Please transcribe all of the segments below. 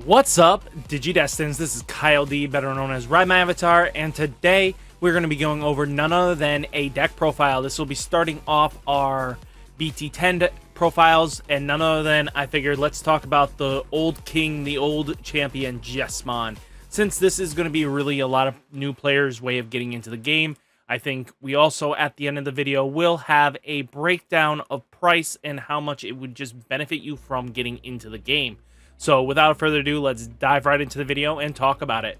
What's up, Digidestins? This is Kyle D, better known as RideMyAvatar, and today we're going to be going over none other than a deck profile. This will be starting off our Bt-10 profiles, and none other than, I figured, let's talk about the old king, the old champion, Jesmon. Since this is going to be really a lot of new players' way of getting into the game, I think we also, at the end of the video, will have a breakdown of price and how much it would just benefit you from getting into the game. So without further ado, let's dive right into the video and talk about it.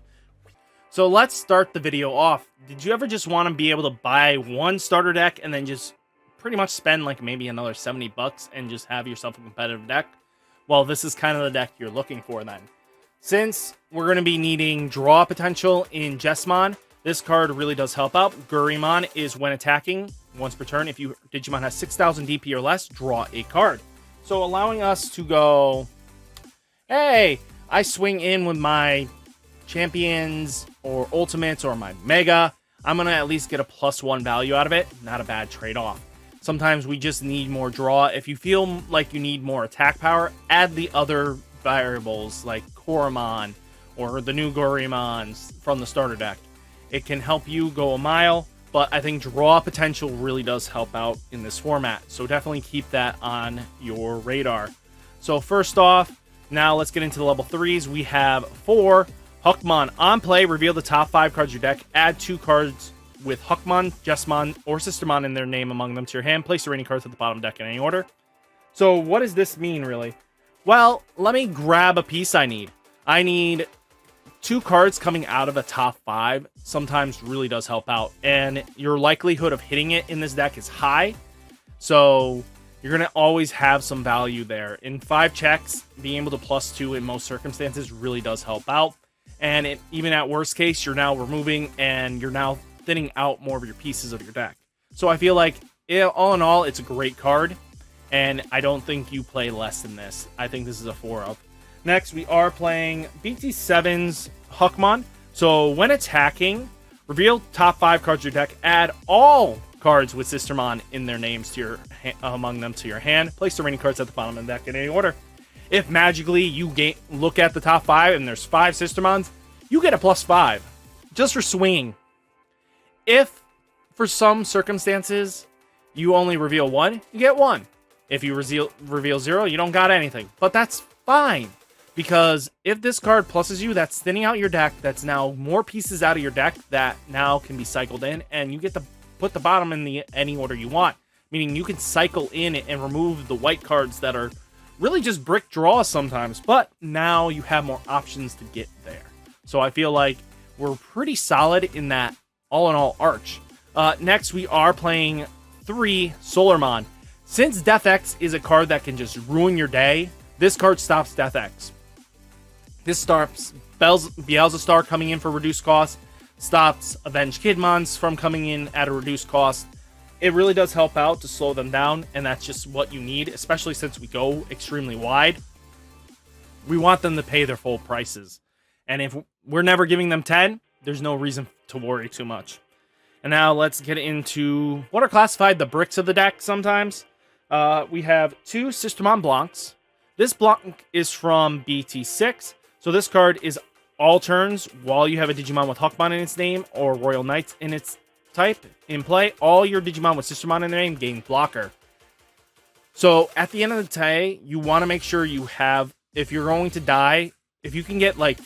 So let's start the video off. Did you ever just want to be able to buy one starter deck and then just pretty much spend like maybe another 70 bucks and just have yourself a competitive deck? Well, this is kind of the deck you're looking for then. Since we're going to be needing draw potential in Jesmon, this card really does help out. Gurimon is when attacking once per turn. If your Digimon has 6,000 DP or less, draw a card. So allowing us to go, hey, I swing in with my champions or ultimates or my mega. I'm going to at least get a +1 value out of it. Not a bad trade-off. Sometimes we just need more draw. If you feel like you need more attack power, add the other variables like Koromon or the new Gorimons from the starter deck. It can help you go a mile, but I think draw potential really does help out in this format. So definitely keep that on your radar. So first off, now let's get into the level 3s. We have 4 Huckmon. On play, reveal the top 5 cards of your deck. Add 2 cards with Huckmon, Jesmon, or Sistermon in their name among them to your hand. Place the remaining cards at the bottom of the deck in any order. So what does this mean, really? Well, let me grab a piece I need. I need 2 cards coming out of a top 5. Sometimes really does help out. And your likelihood of hitting it in this deck is high. So you're going to always have some value there. In 5 checks, being able to +2 in most circumstances really does help out. And even at worst case, you're now removing and you're now thinning out more of your pieces of your deck. So I feel like, all in all, it's a great card. And I don't think you play less than this. I think this is a 4 of. Next, we are playing Bt-7's Huckmon. So when attacking, reveal top 5 cards of your deck. Add all cards with Sistermon in their names to your among them to your hand. Place the remaining cards at the bottom of the deck in any order. If magically you look at the top 5 and there's 5 Sistermons, you get a +5 just for swinging. If for some circumstances you only reveal 1, you get 1. If you reveal 0, you don't got anything. But that's fine, because if this card pluses you, that's thinning out your deck. That's now more pieces out of your deck that now can be cycled in, and you get to put the bottom in any order you want. Meaning you can cycle in and remove the white cards that are really just brick draws sometimes, but now you have more options to get there. So I feel like we're pretty solid in that all-in-all arch. Next, we are playing 3 Solarmon. Since Death X is a card that can just ruin your day, this card stops Death X. This stops Beelzestar coming in for reduced cost, stops Avenged Kidmons from coming in at a reduced cost. It really does help out to slow them down, and that's just what you need, especially since we go extremely wide. We want them to pay their full prices. And if we're never giving them 10, there's no reason to worry too much. And now let's get into what are classified the bricks of the deck sometimes. We have 2 Sistermon Blancs. This Blanc is from BT6. So this card is all turns while you have a Digimon with Huckmon in its name or Royal Knights in its type in play. All your Digimon with Sistermon in their name gain blocker. So at the end of the day, you want to make sure you have, if you're going to die, if you can get like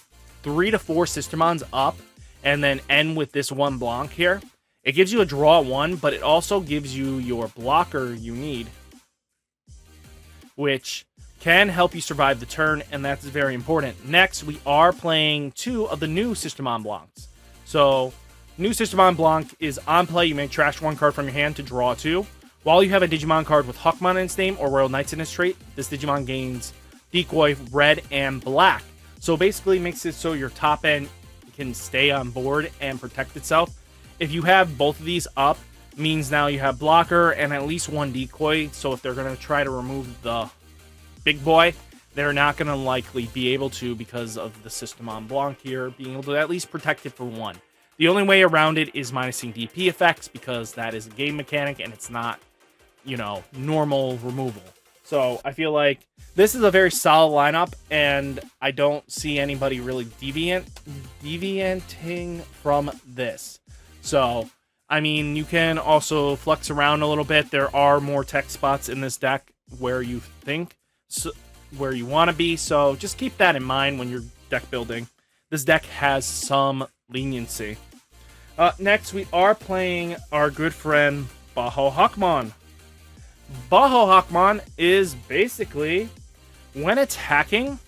3 to 4 Sistermons up and then end with this 1 Blanc here, it gives you a draw 1, but it also gives you your blocker you need, which can help you survive the turn, and that's very important. Next, we are playing 2 of the new Sistermon Blancs. So, new Sistermon Blanc is on play. You may trash 1 card from your hand to draw 2. While you have a Digimon card with Huckmon in its name or Royal Knights in its trait, this Digimon gains Decoy red and black. So basically makes it so your top end can stay on board and protect itself. If you have both of these up, means now you have blocker and at least 1 decoy. So if they're going to try to remove the big boy, they're not going to likely be able to because of the Sistermon Blanc here being able to at least protect it for 1. The only way around it is minusing DP effects, because that is a game mechanic and it's not, you know, normal removal. So I feel like this is a very solid lineup, and I don't see anybody really deviating from this. So, I mean, you can also flex around a little bit. There are more tech spots in this deck where you think, where you want to be. So just keep that in mind when you're deck building. This deck has some leniency. Next, we are playing our good friend Baho Hakmon. Baho Hakmon is basically, when attacking,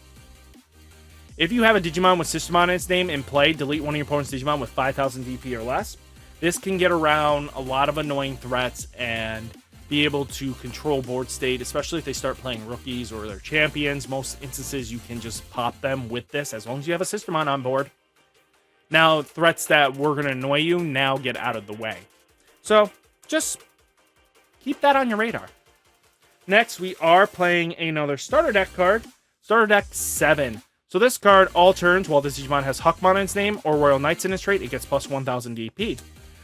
if you have a Digimon with Sistermon in its name in play, delete one of your opponent's Digimon with 5,000 DP or less. This can get around a lot of annoying threats and be able to control board state, especially if they start playing rookies or their champions. Most instances, you can just pop them with this as long as you have a Sistermon on board. Now, threats that were going to annoy you now get out of the way. So, just keep that on your radar. Next, we are playing another starter deck card, Starter Deck 7. So this card, all turns, while this Digimon has Hakmon in its name or Royal Knights in its trait, it gets plus 1,000 DP.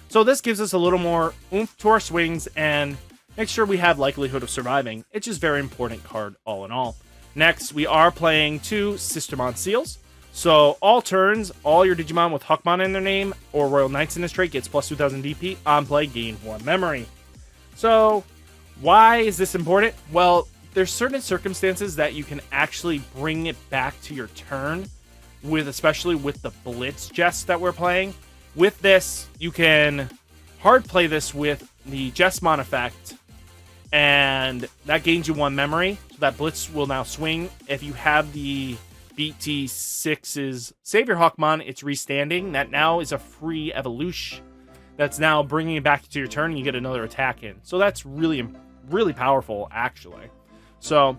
So this gives us a little more oomph to our swings and makes sure we have likelihood of surviving. It's just a very important card all in all. Next, we are playing 2 Sistermon Seals. So all turns, all your Digimon with Hakmon in their name or Royal Knights in this trait gets plus 2,000 DP. On play, gain 1 memory. So why is this important? Well, there's certain circumstances that you can actually bring it back to your turn with, especially with the Blitz Jest that we're playing. With this, you can hard play this with the Jesmon effect, and that gains you 1 memory. So that Blitz will now swing. If you have the Bt-6's Savior Hakmon, it's restanding. That now is a free evolution. That's now bringing it back to your turn, and you get another attack in. So that's really, really powerful, actually. So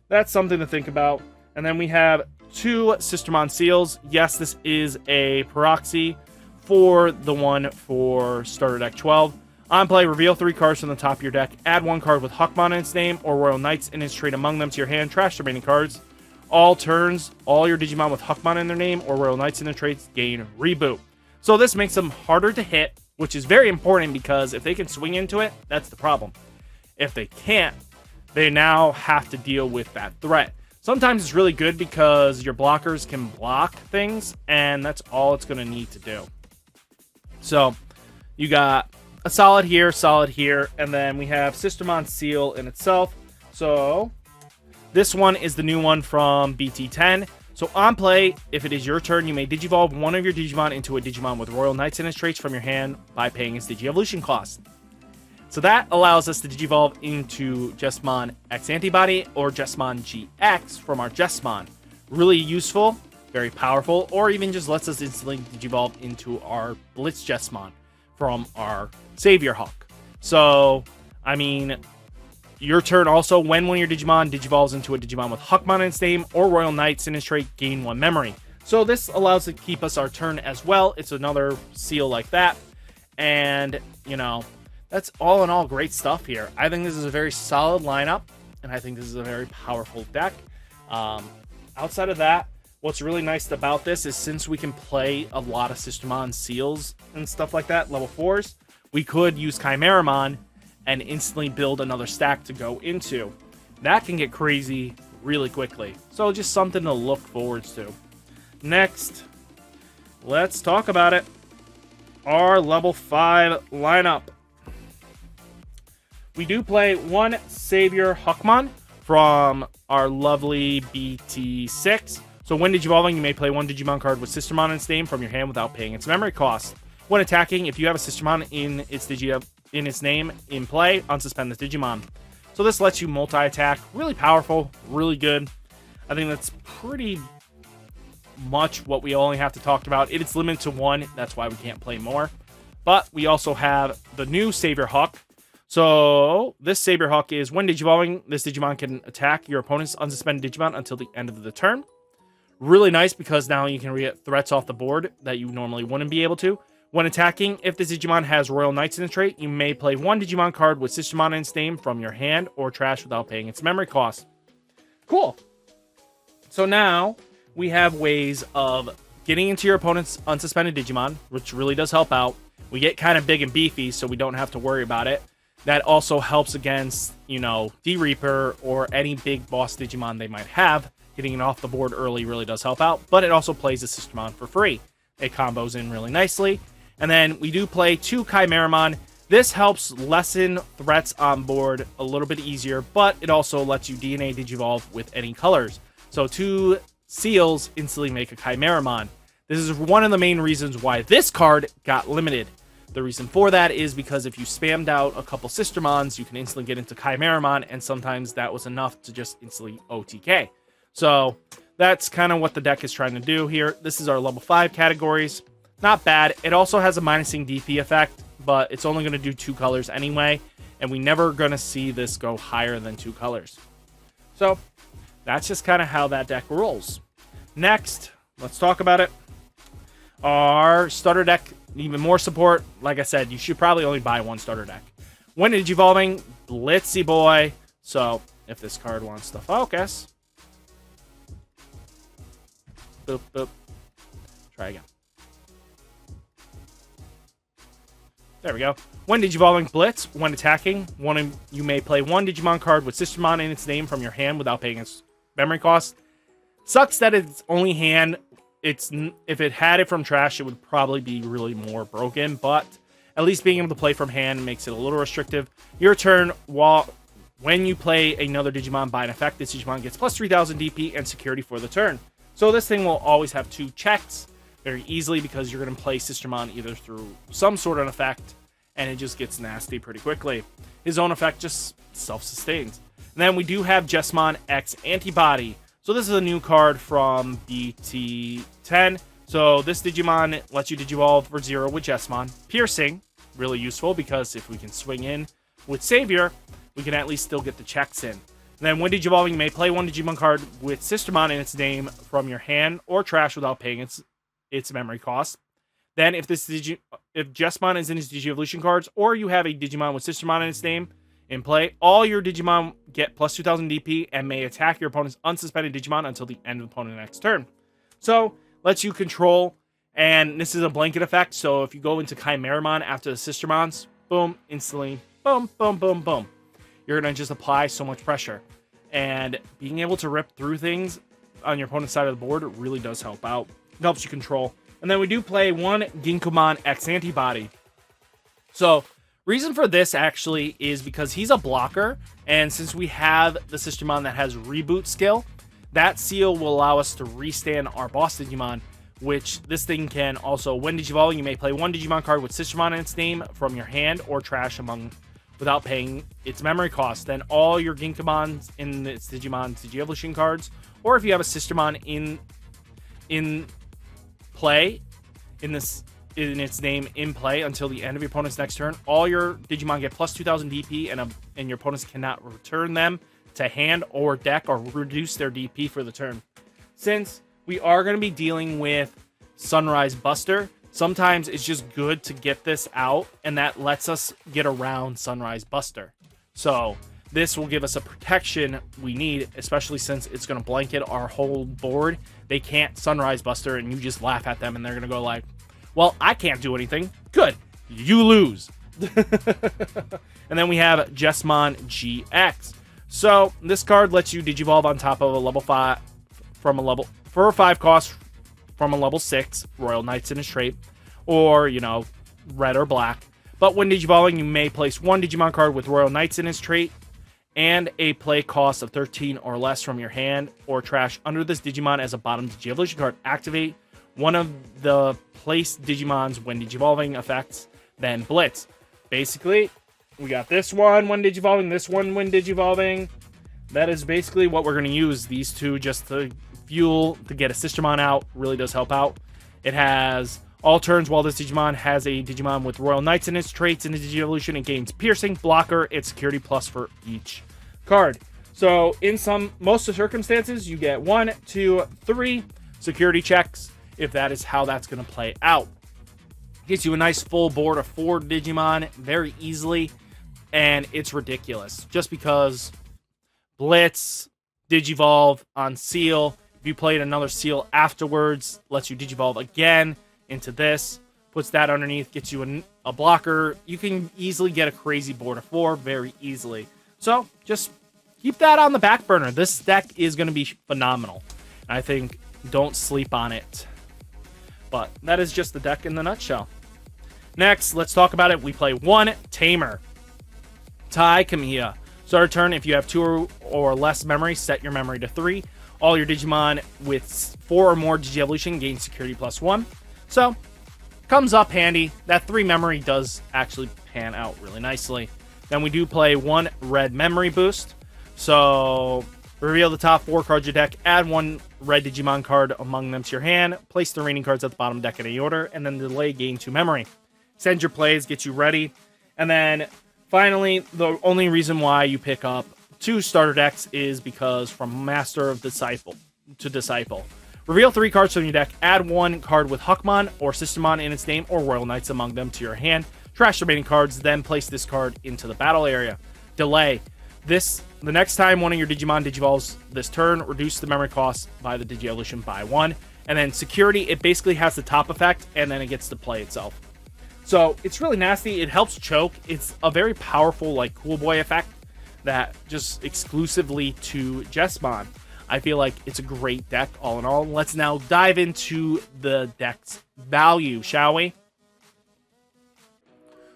that's something to think about. And then we have 2 Sistermon Seals. Yes, this is a proxy for the one for Starter Deck 12. On play, reveal 3 cards from the top of your deck. Add 1 card with Hakmon in its name or Royal Knights in its trait among them to your hand. Trash the remaining cards. All turns, all your Digimon with Hakmon in their name or Royal Knights in their traits gain Reboot. So this makes them harder to hit, which is very important because if they can swing into it, that's the problem. If they can't, they now have to deal with that threat. Sometimes it's really good because your blockers can block things, and that's all it's going to need to do. So you got a solid here, and then we have Sistermon Seal in itself. So this one is the new one from Bt-10. So on play, if it is your turn, you may Digivolve one of your Digimon into a Digimon with Royal Knights in its traits from your hand by paying its Digi-Evolution cost. So that allows us to Digivolve into Jesmon X Antibody or Jesmon GX from our Jesmon. Really useful, very powerful, or even just lets us instantly Digivolve into our Blitz Jesmon from our Savior Hawk. So, I mean, your turn also, when one of your Digimon Digivolves into a Digimon with Hakmon in its name or Royal Knights in its trait, gain 1 memory. So this allows it to keep us our turn as well. It's another seal like that. And, you know, that's all in all great stuff here. I think this is a very solid lineup, and I think this is a very powerful deck. Outside of that, what's really nice about this is since we can play a lot of Sistermon Seals and stuff like that, level 4s, we could use Chimeramon and instantly build another stack to go into. That can get crazy really quickly. So just something to look forward to. Next, let's talk about it. Our level 5 lineup. We do play 1 Savior Hakmon from our lovely Bt-6. So when Digivolving, you may play 1 Digimon card with Sistermon in its name from your hand without paying its memory cost. When attacking, if you have a Sistermon in its name in play, unsuspend this Digimon. So this lets you multi-attack. Really powerful, really good. I think that's pretty much what we only have to talk about. It's limited to 1, that's why we can't play more. But we also have the new Savior Hawk. So this Savior Hawk is when Digivolving, this Digimon can attack your opponent's unsuspended Digimon until the end of the turn. Really nice because now you can get threats off the board that you normally wouldn't be able to. When attacking, if this Digimon has Royal Knights in the trait, you may play 1 Digimon card with Sistermon in its name from your hand or trash without paying its memory cost. Cool. So now we have ways of getting into your opponent's unsuspended Digimon, which really does help out. We get kind of big and beefy, so we don't have to worry about it. That also helps against, you know, D-Reaper or any big boss Digimon they might have. Getting it off the board early really does help out, but it also plays a Sistermon for free. It combos in really nicely. And then we do play 2 Chimeramon. This helps lessen threats on board a little bit easier, but it also lets you DNA Digivolve with any colors. So 2 Seals instantly make a Chimeramon. This is one of the main reasons why this card got limited. The reason for that is because if you spammed out a couple Sistermons, you can instantly get into Chimeramon, and sometimes that was enough to just instantly OTK. So that's kind of what the deck is trying to do here. This is our level 5 categories. Not bad. It also has a minusing DP effect, but it's only going to do 2 colors anyway, and we never going to see this go higher than 2 colors. So that's just kind of how that deck rolls. Next, let's talk about it. Our starter deck, even more support. Like I said, you should probably only buy 1 starter deck. When Digivolving, Blitzy Boy. So if this card wants to focus. Boop, boop. Try again. There we go. When Digivolving Blitz, when attacking, you may play 1 Digimon card with Sistermon in its name from your hand without paying its memory cost. Sucks that its only hand. If it had it from trash, it would probably be really more broken, but at least being able to play from hand makes it a little restrictive. Your turn, when you play another Digimon by an effect, this Digimon gets plus 3000 DP and security for the turn. So this thing will always have 2 checks very easily because you're going to play Sistermon either through some sort of effect, and it just gets nasty pretty quickly. His own effect just self-sustains. And then we do have Jesmon X Antibody. So this is a new card from Bt-10. So this Digimon lets you Digivolve for 0 with Jesmon. Piercing, really useful because if we can swing in with Savior, we can at least still get the checks in. And then when Digivolving, you may play 1 Digimon card with Sistermon in its name from your hand or trash without paying its memory cost. Then if Jesmon is in his Digievolution cards, or you have a Digimon with Sistermon in its name in play, all your Digimon get plus 2000 DP and may attack your opponent's unsuspended Digimon until the end of the opponent's next turn. So, lets you control, and this is a blanket effect, so if you go into Chimeramon after the Sistermons, boom, instantly, boom, boom, boom, boom. You're going to just apply so much pressure. And being able to rip through things on your opponent's side of the board really does help out. It helps you control. And then we do play 1 Ginkumon X Antibody. So, reason for this actually is because he's a blocker, and since we have the Sistermon that has reboot skill, that seal will allow us to restand our boss Digimon, which this thing can also, when Digivolving, you may play 1 Digimon card with Sistermon in its name from your hand or trash without paying its memory cost. Then all your Ginkumons in its Digimon Digievolution cards, or if you have a Sistermon in play, in its name in play until the end of your opponent's next turn, all your Digimon get plus 2000 DP, and your opponents cannot return them to hand or deck or reduce their DP for the turn. Since we are going to be dealing with Sunrise Buster, sometimes it's just good to get this out, and that lets us get around Sunrise Buster. So this will give us a protection we need, especially since it's going to blanket our whole board. They can't Sunrise Buster, and you just laugh at them, and they're going to go like, well, I can't do anything. Good. You lose. And then we have Jesmon GX. So this card lets you Digivolve on top of a level 5 for a 5 cost from a level 6 Royal Knights in his trait, or, you know, red or black. But when Digivolving, you may place 1 Digimon card with Royal Knights in his trait and a play cost of 13 or less from your hand or trash under this Digimon as a bottom Digievolution card. Activate one of the placed Digimons when Digivolving effects, then Blitz. Basically, we got this one when Digivolving, this one when Digivolving. That is basically what we're going to use these two just to fuel to get a Sistermon out. Really does help out. It has all turns while this Digimon has a Digimon with Royal Knights in its traits in the Digievolution, it gains Piercing, Blocker, and Security Plus for each card. So in most of the circumstances, you get 1, 2, 3 security checks if that is how that's going to play out. Gets you a nice full board of 4 Digimon very easily, and it's ridiculous. Just because Blitz, Digivolve on Seal, if you played another Seal afterwards, lets you Digivolve again into this. puts that underneath, gets you a blocker. You can easily get a crazy board of 4 very easily. So just keep that on the back burner. This deck is going to be phenomenal. I think don't sleep on it. But that is just the deck in the nutshell. Next, let's talk about it. We play 1 Tamer. Tai Kamiya. Start a turn. If you have 2 or less memory, set your memory to 3. All your Digimon with 4 or more Digievolution gain security +1. So, comes up handy. That 3 memory does actually pan out really nicely. Then we do play 1 red memory boost. So, reveal the top 4 cards of your deck, add 1 red Digimon card among them to your hand, place the remaining cards at the bottom deck in any order, and then delay gain 2 memory. Send your plays, get you ready. And then, finally, the only reason why you pick up 2 starter decks is because from Master of Disciple to Disciple. Reveal 3 cards from your deck, add 1 card with Huckmon or Sistermon in its name or Royal Knights among them to your hand, trash the remaining cards, then place this card into the battle area. Delay. The next time one of your Digimon digivolves this turn, reduce the memory cost by the Digievolution by 1. And then security, it basically has the top effect, and then it gets to play itself. So it's really nasty. It helps choke. It's a very powerful, like, cool boy effect that just exclusively to Jesmon. I feel like it's a great deck all in all. Let's now dive into the deck's value, shall we?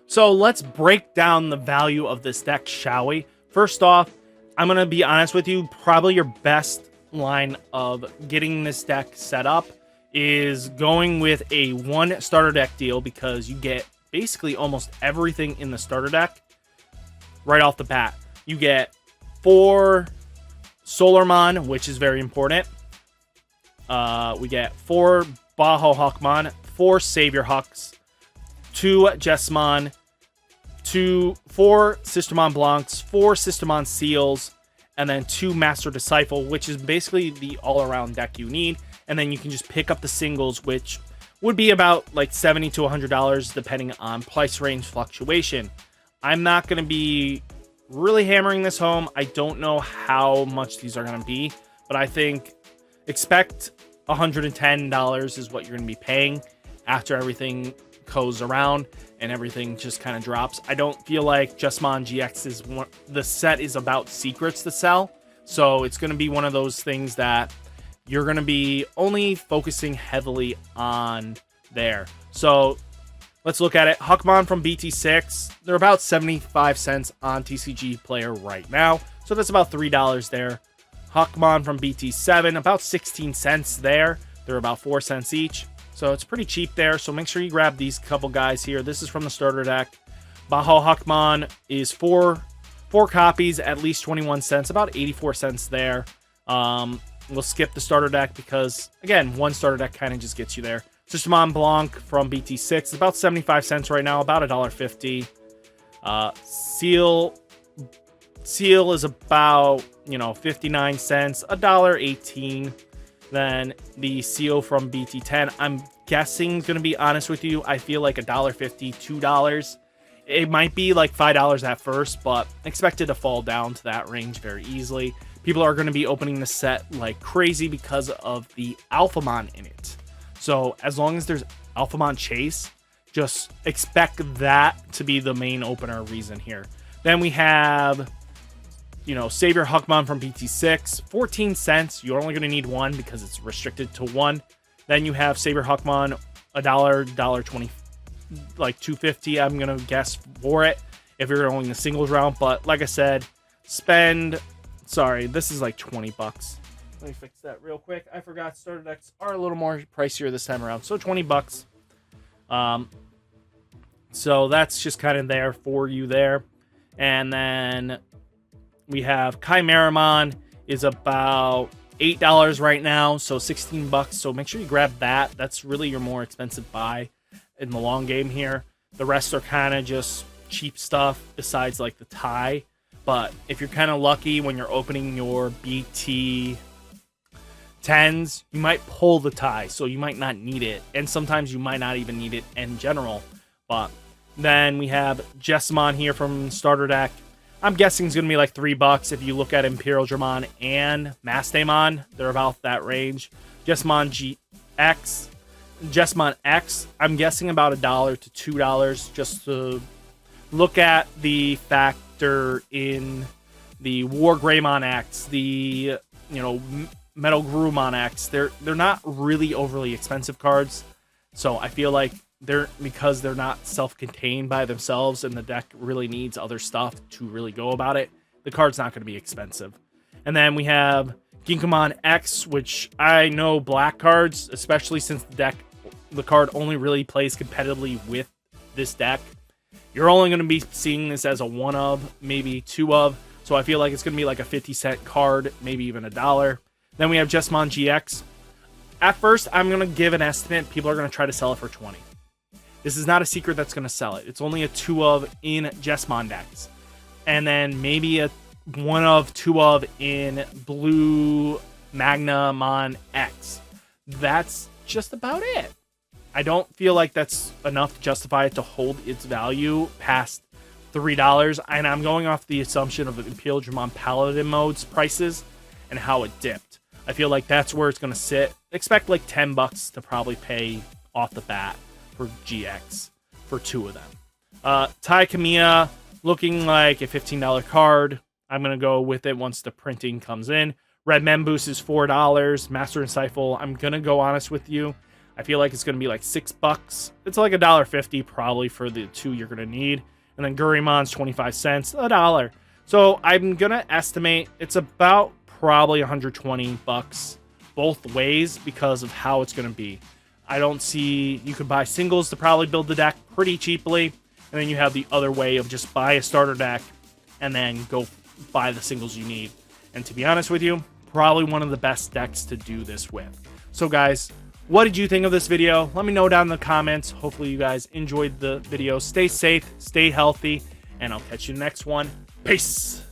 So let's break down the value of this deck, shall we? First off, I'm going to be honest with you, probably your best line of getting this deck set up is going with a 1 starter deck deal, because you get basically almost everything in the starter deck right off the bat. You get 4 Solarmon, which is very important. We get 4 Baho Huckmon, 4 Savior Hucks, 2 Jesmon, 4 Sistermon Blancs, 4 Sistermon Seals, and then 2 Master Disciple, which is basically the all-around deck you need. And then you can just pick up the singles, which would be about like $70 to $100 depending on price range fluctuation. I'm not going to be really hammering this home. I don't know how much these are going to be, but I think expect $110 is what you're going to be paying after everything goes around and everything just kind of drops. I don't feel like Jesmon GX is the set is about secrets to sell, so it's going to be one of those things that you're going to be only focusing heavily on there. So let's look at it. Huckmon from BT6, they're about 75 cents on TCG Player right now, so that's about $3 there. Huckmon from BT7, about 16 cents there. They're about 4 cents each, so it's pretty cheap there. So make sure you grab these couple guys here. This is from the starter deck. Baho Huckmon is 4 copies, at least 21 cents, about 84 cents there. We'll skip the starter deck because, again, 1 starter deck kind of just gets you there. Sistermon Blanc from BT6 is about 75 cents right now, about $1.50. Seal is about, 59 cents, $1.18. Then the Seal from Bt-10, I'm guessing, going to be honest with you, I feel like $1.50, $2. It might be like $5 at first, but expect it to fall down to that range very easily. People are going to be opening the set like crazy because of the Alphamon in it. So as long as there's Alphamon Chase, just expect that to be the main opener reason here. Then we have, Savior Huckmon from BT6, 14 cents. You're only going to need 1 because it's restricted to 1. Then you have Savior Huckmon, $1.20, like $2.50, I'm going to guess for it if you're going the singles round. But like I said, sorry, this is like 20 bucks. Let me fix that real quick. I forgot starter decks are a little more pricier this time around. So 20 bucks. So that's just kind of there for you there. And then we have Chimeramon is about $8 right now. So 16 bucks. So make sure you grab that. That's really your more expensive buy in the long game here. The rest are kind of just cheap stuff besides like the tie. But if you're kind of lucky when you're opening your Bt-10s, you might pull the tie, so you might not need it. And sometimes you might not even need it in general. But then we have Jesmon here from starter deck. I'm guessing it's going to be like $3 if you look at Imperial Dramon and Mastamon. They're about that range. Jesmon GX Jesmon X, I'm guessing about $1 to $2, just to look at the factor in the War Greymon X, the Metal Grumon X. They're not really overly expensive cards, so I feel like because they're not self-contained by themselves and the deck really needs other stuff to really go about it, the card's not going to be expensive. And then we have Ginkamon X, which I know black cards, especially since the card only really plays competitively with this deck. You're only going to be seeing this as a 1 of, maybe 2 of, so I feel like it's going to be like a 50-cent card, maybe even $1. Then we have Jesmon GX. At first, I'm going to give an estimate. People are going to try to sell it for 20. This is not a secret that's going to sell it. It's only a 2 of in Jesmon decks. And then maybe a 1 of, 2 of in Blue Magnamon X. That's just about it. I don't feel like that's enough to justify it to hold its value past $3. And I'm going off the assumption of Imperial Dramon Paladin mode's prices and how it dipped. I feel like that's where it's going to sit. Expect like $10 to probably pay off the bat for GX for 2 of them. Tai Kamiya looking like a $15 card. I'm going to go with it once the printing comes in. Red Memboost is $4. Master and Sifle, I'm going to go honest with you. I feel like it's going to be like $6. It's like $1.50 probably for the 2 you're going to need. And then Gurimon's 25 cents, $1. So I'm going to estimate it's about probably $120 both ways because of how it's going to be. I don't see, you could buy singles to probably build the deck pretty cheaply. And then you have the other way of just buy a starter deck and then go buy the singles you need. And to be honest with you, probably one of the best decks to do this with. So guys, what did you think of this video? Let me know down in the comments. Hopefully you guys enjoyed the video. Stay safe, stay healthy, and I'll catch you in the next one. Peace!